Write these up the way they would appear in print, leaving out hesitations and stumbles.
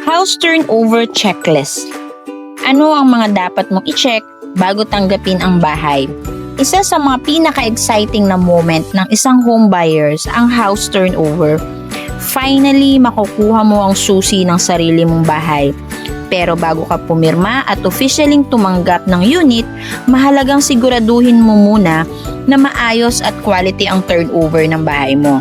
House turnover checklist. Ano ang mga dapat mong i-check bago tanggapin ang bahay? Isa sa mga pinaka-exciting na moment ng isang home buyers ang house turnover. Finally, makukuha mo ang susi ng sarili mong bahay. Pero bago ka pumirma at officialing tumanggap ng unit, mahalagang siguraduhin mo muna na maayos at quality ang turnover ng bahay mo.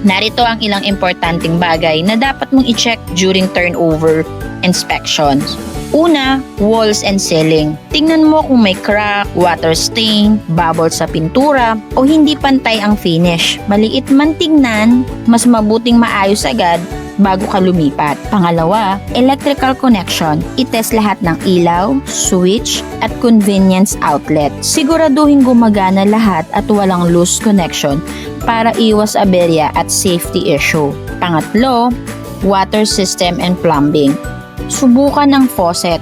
Narito ang ilang importanteng bagay na dapat mong i-check during turnover inspections. Una, walls and ceiling. Tingnan mo kung may crack, water stain, bubble sa pintura, o hindi pantay ang finish. Maliit man tingnan, mas mabuting maayos agad bago ka lumipat. Pangalawa, electrical connection. Itest lahat ng ilaw, switch, at convenience outlet. Siguraduhin gumagana lahat at walang loose connection para iwas aberya at safety issue. Pangatlo, water system and plumbing. Subukan ang faucet,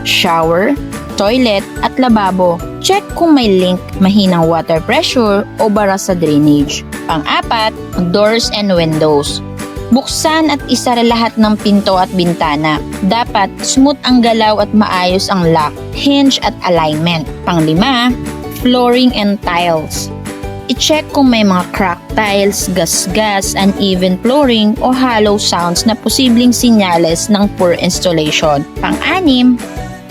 shower, toilet, at lababo. Check kung may leak, mahinang water pressure, o bara sa drainage. Pang-apat, doors and windows. Buksan at isara lahat ng pinto at bintana. Dapat smooth ang galaw at maayos ang lock, hinge at alignment. Pang-lima, flooring and tiles. I-check kung may mga cracked tiles, gas-gas, uneven flooring o hollow sounds na posibleng sinyales ng poor installation. Pang-anim,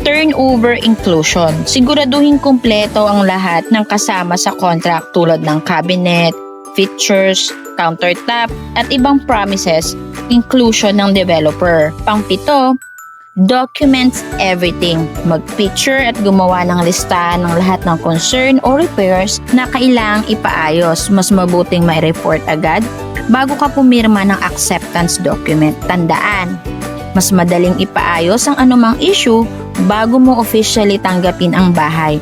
turnover inclusion. Siguraduhin kumpleto ang lahat ng kasama sa contract tulad ng cabinet, fixtures, countertop, at ibang promises, inclusion ng developer. Pang-pito, documents everything. Mag-picture at gumawa ng listahan ng lahat ng concern o repairs na kailangang ipaayos. Mas mabuting may report agad bago ka pumirma ng acceptance document. Tandaan, mas madaling ipaayos ang anumang issue bago mo officially tanggapin ang bahay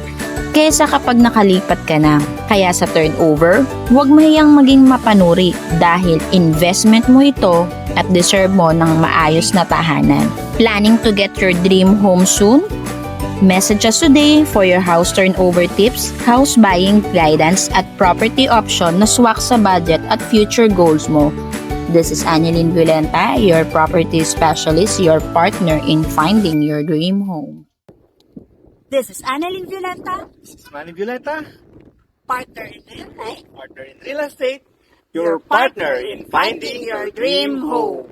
kaysa kapag nakalipat ka na. Kaya sa turnover, huwag mahiyang maging mapanuri dahil investment mo ito at deserve mo ng maayos na tahanan. Planning to get your dream home soon? Message us today for your house turnover tips, house buying guidance at property option na swak sa budget at future goals mo. This is Annalyn Violenta, your property specialist, your partner in finding your dream home. This is Annalyn Violenta, This is Manny Violeta, partner in real estate. partner in real estate, your partner in finding your dream home.